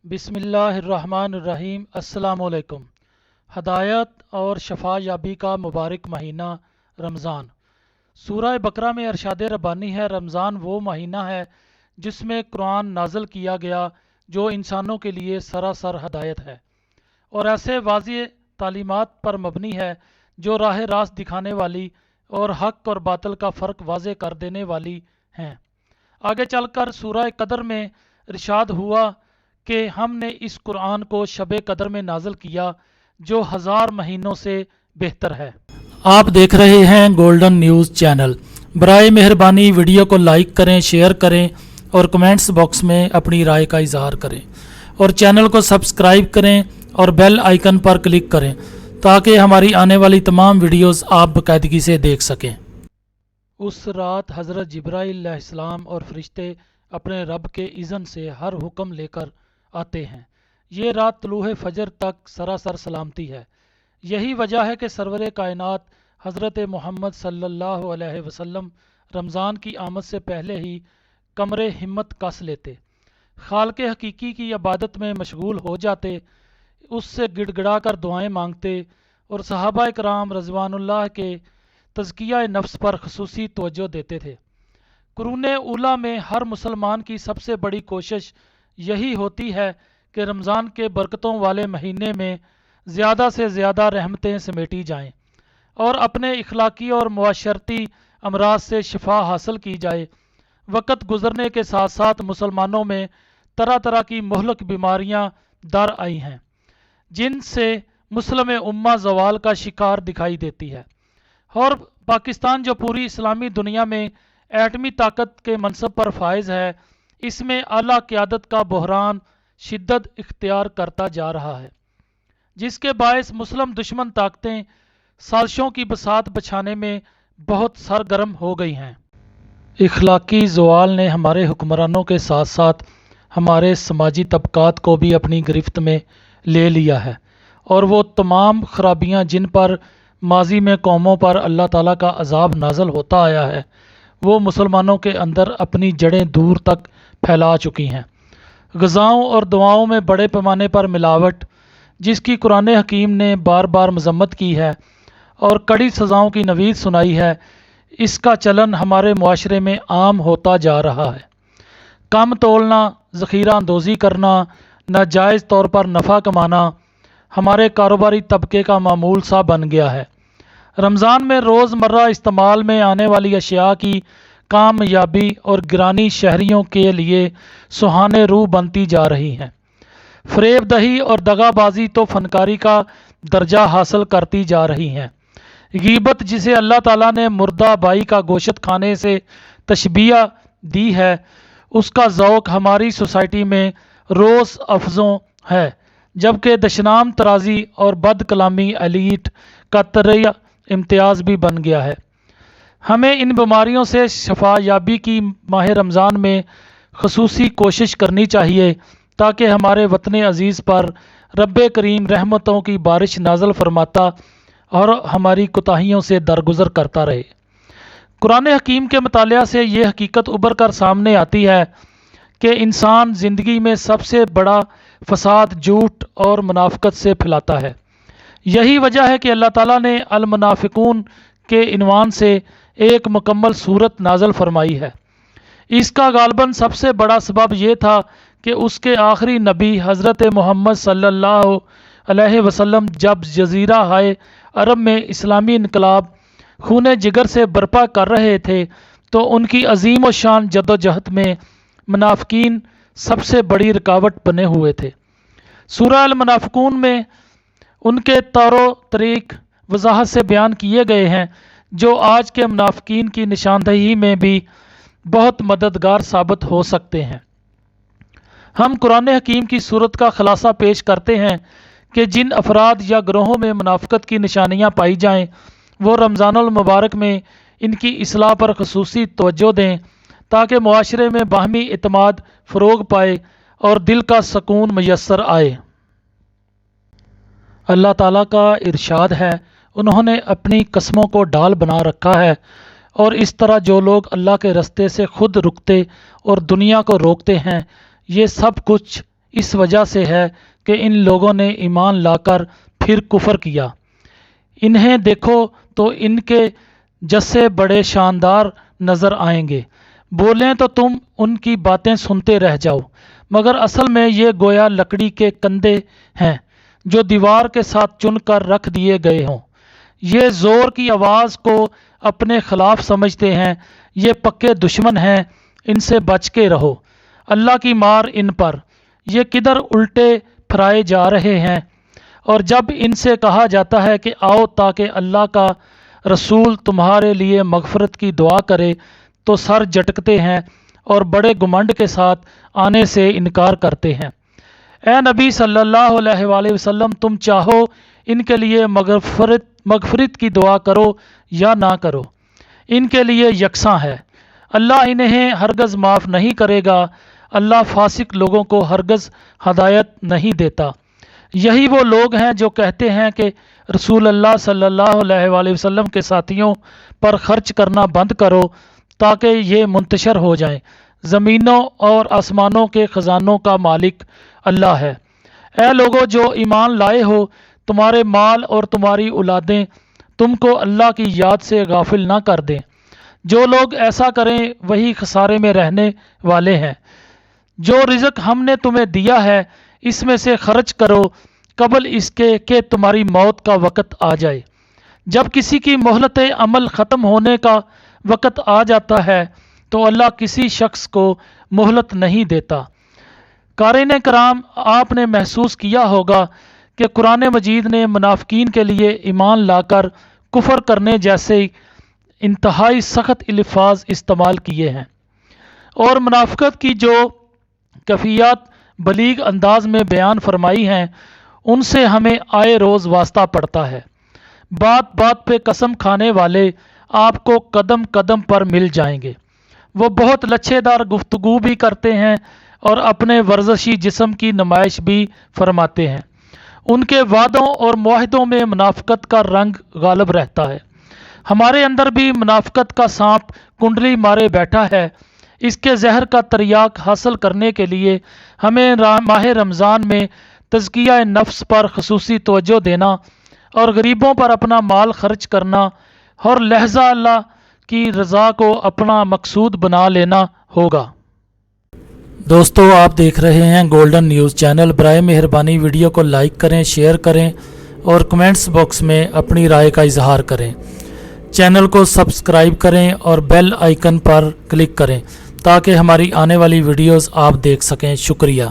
بسم اللہ الرحمن الرحیم۔ السلام علیکم۔ ہدایت اور شفایابی کا مبارک مہینہ رمضان۔ سورہ بقرہ میں ارشاد ربانی ہے، رمضان وہ مہینہ ہے جس میں قرآن نازل کیا گیا جو انسانوں کے لیے سراسر ہدایت ہے اور ایسے واضح تعلیمات پر مبنی ہے جو راہ راست دکھانے والی اور حق اور باطل کا فرق واضح کر دینے والی ہیں۔ آگے چل کر سورہ قدر میں ارشاد ہوا کہ ہم نے اس قرآن کو شب قدر میں نازل کیا جو 1000 مہینوں سے بہتر ہے۔ آپ دیکھ رہے ہیں گولڈن نیوز چینل۔ برائے مہربانی ویڈیو کو لائک کریں، شیئر کریں اور کمنٹس باکس میں اپنی رائے کا اظہار کریں اور چینل کو سبسکرائب کریں اور بیل آئیکن پر کلک کریں تاکہ ہماری آنے والی تمام ویڈیوز آپ باقاعدگی سے دیکھ سکیں۔ اس رات حضرت جبرائیل علیہ السلام اور فرشتے اپنے رب کے اذن سے ہر حکم لے کر آتے ہیں۔ یہ رات طلوع فجر تک سراسر سلامتی ہے۔ یہی وجہ ہے کہ سرور کائنات حضرت محمد صلی اللہ علیہ وسلم رمضان کی آمد سے پہلے ہی کمر ہمت کس لیتے، خالق حقیقی کی عبادت میں مشغول ہو جاتے، اس سے گڑ گڑا کر دعائیں مانگتے اور صحابہ کرام رضوان اللہ کے تزکیہ نفس پر خصوصی توجہ دیتے تھے۔ قرون اولیٰ میں ہر مسلمان کی سب سے بڑی کوشش یہی ہوتی ہے کہ رمضان کے برکتوں والے مہینے میں زیادہ سے زیادہ رحمتیں سمیٹی جائیں اور اپنے اخلاقی اور معاشرتی امراض سے شفا حاصل کی جائے۔ وقت گزرنے کے ساتھ ساتھ مسلمانوں میں طرح طرح کی مہلک بیماریاں در آئی ہیں جن سے مسلم امہ زوال کا شکار دکھائی دیتی ہے، اور پاکستان جو پوری اسلامی دنیا میں ایٹمی طاقت کے منصب پر فائز ہے، اس میں اعلیٰ قیادت کا بحران شدت اختیار کرتا جا رہا ہے، جس کے باعث مسلم دشمن طاقتیں سازشوں کی بساط بچھانے میں بہت سرگرم ہو گئی ہیں۔ اخلاقی زوال نے ہمارے حکمرانوں کے ساتھ ساتھ ہمارے سماجی طبقات کو بھی اپنی گرفت میں لے لیا ہے، اور وہ تمام خرابیاں جن پر ماضی میں قوموں پر اللہ تعالیٰ کا عذاب نازل ہوتا آیا ہے، وہ مسلمانوں کے اندر اپنی جڑیں دور تک پھیلا چکی ہیں۔ غذاؤں اور دواؤں میں بڑے پیمانے پر ملاوٹ، جس کی قرآن حکیم نے بار بار مذمت کی ہے اور کڑی سزاؤں کی نوید سنائی ہے، اس کا چلن ہمارے معاشرے میں عام ہوتا جا رہا ہے۔ کم تولنا، ذخیرہ اندوزی کرنا، ناجائز طور پر نفع کمانا ہمارے کاروباری طبقے کا معمول سا بن گیا ہے۔ رمضان میں روز مرہ استعمال میں آنے والی اشیاء کی کامیابی اور گرانی شہریوں کے لیے سہانے روح بنتی جا رہی ہیں۔ فریب دہی اور دغا بازی تو فنکاری کا درجہ حاصل کرتی جا رہی ہیں۔ غیبت، جسے اللہ تعالیٰ نے مردہ بائی کا گوشت کھانے سے تشبیہ دی ہے، اس کا ذوق ہماری سوسائٹی میں روز افزوں ہے، جبکہ دشنام ترازی اور بد کلامی ایلیٹ کا طریقہ امتیاز بھی بن گیا ہے۔ ہمیں ان بیماریوں سے شفا یابی کی ماہ رمضان میں خصوصی کوشش کرنی چاہیے تاکہ ہمارے وطن عزیز پر رب کریم رحمتوں کی بارش نازل فرماتا اور ہماری کوتاہیوں سے درگزر کرتا رہے۔ قرآن حکیم کے مطالعہ سے یہ حقیقت ابھر کر سامنے آتی ہے کہ انسان زندگی میں سب سے بڑا فساد جھوٹ اور منافقت سے پھیلاتا ہے۔ یہی وجہ ہے کہ اللہ تعالیٰ نے المنافقون کے عنوان سے ایک مکمل سورت نازل فرمائی ہے۔ اس کا غالباً سب سے بڑا سبب یہ تھا کہ اس کے آخری نبی حضرت محمد صلی اللہ علیہ وسلم جب جزیرہ ہائے عرب میں اسلامی انقلاب خون جگر سے برپا کر رہے تھے تو ان کی عظیم و شان جدوجہد میں منافقین سب سے بڑی رکاوٹ بنے ہوئے تھے۔ سورہ المنافقون میں ان کے طور و طریق وضاحت سے بیان کیے گئے ہیں، جو آج کے منافقین کی نشاندہی میں بھی بہت مددگار ثابت ہو سکتے ہیں۔ ہم قرآن حکیم کی صورت کا خلاصہ پیش کرتے ہیں کہ جن افراد یا گروہوں میں منافقت کی نشانیاں پائی جائیں، وہ رمضان المبارک میں ان کی اصلاح پر خصوصی توجہ دیں تاکہ معاشرے میں باہمی اعتماد فروغ پائے اور دل کا سکون میسر آئے۔ اللہ تعالیٰ کا ارشاد ہے، انہوں نے اپنی قسموں کو ڈال بنا رکھا ہے، اور اس طرح جو لوگ اللہ کے رستے سے خود رکتے اور دنیا کو روکتے ہیں، یہ سب کچھ اس وجہ سے ہے کہ ان لوگوں نے ایمان لا کر پھر کفر کیا۔ انہیں دیکھو تو ان کے جسے بڑے شاندار نظر آئیں گے، بولیں تو تم ان کی باتیں سنتے رہ جاؤ، مگر اصل میں یہ گویا لکڑی کے کندے ہیں جو دیوار کے ساتھ چن کر رکھ دیے گئے ہوں۔ یہ زور کی آواز کو اپنے خلاف سمجھتے ہیں، یہ پکے دشمن ہیں، ان سے بچ کے رہو۔ اللہ کی مار ان پر، یہ کدھر الٹے پھرائے جا رہے ہیں۔ اور جب ان سے کہا جاتا ہے کہ آؤ تاکہ اللہ کا رسول تمہارے لیے مغفرت کی دعا کرے تو سر جھٹکتے ہیں اور بڑے گھمنڈ کے ساتھ آنے سے انکار کرتے ہیں۔ اے نبی صلی اللہ علیہ وآلہ وسلم، تم چاہو ان کے لیے مغفرت کی دعا کرو یا نہ کرو، ان کے لیے یکساں ہے، اللہ انہیں ہرگز معاف نہیں کرے گا۔ اللہ فاسق لوگوں کو ہرگز ہدایت نہیں دیتا۔ یہی وہ لوگ ہیں جو کہتے ہیں کہ رسول اللہ صلی اللہ علیہ وآلہ وسلم کے ساتھیوں پر خرچ کرنا بند کرو تاکہ یہ منتشر ہو جائیں۔ زمینوں اور آسمانوں کے خزانوں کا مالک اللہ ہے۔ اے لوگو جو ایمان لائے ہو، تمہارے مال اور تمہاری اولادیں تم کو اللہ کی یاد سے غافل نہ کر دیں۔ جو لوگ ایسا کریں وہی خسارے میں رہنے والے ہیں۔ جو رزق ہم نے تمہیں دیا ہے اس میں سے خرچ کرو قبل اس کے کہ تمہاری موت کا وقت آ جائے۔ جب کسی کی مہلت عمل ختم ہونے کا وقت آ جاتا ہے تو اللہ کسی شخص کو مہلت نہیں دیتا۔ قارئین کرام، آپ نے محسوس کیا ہوگا کہ قرآن مجید نے منافقین کے لیے ایمان لا کر کفر کرنے جیسے انتہائی سخت الفاظ استعمال کیے ہیں، اور منافقت کی جو کیفیات بلیغ انداز میں بیان فرمائی ہیں ان سے ہمیں آئے روز واسطہ پڑتا ہے۔ بات بات پہ قسم کھانے والے آپ کو قدم قدم پر مل جائیں گے۔ وہ بہت لچھے دار گفتگو بھی کرتے ہیں اور اپنے ورزشی جسم کی نمائش بھی فرماتے ہیں۔ ان کے وعدوں اور معاہدوں میں منافقت کا رنگ غالب رہتا ہے۔ ہمارے اندر بھی منافقت کا سانپ کنڈلی مارے بیٹھا ہے۔ اس کے زہر کا تریاق حاصل کرنے کے لیے ہمیں ماہ رمضان میں تزکیہ نفس پر خصوصی توجہ دینا اور غریبوں پر اپنا مال خرچ کرنا اور لہجہ اللہ کی رضا کو اپنا مقصود بنا لینا ہوگا۔ دوستو، آپ دیکھ رہے ہیں گولڈن نیوز چینل۔ برائے مہربانی ویڈیو کو لائک کریں، شیئر کریں اور کمنٹس باکس میں اپنی رائے کا اظہار کریں۔ چینل کو سبسکرائب کریں اور بیل آئیکن پر کلک کریں تاکہ ہماری آنے والی ویڈیوز آپ دیکھ سکیں۔ شکریہ۔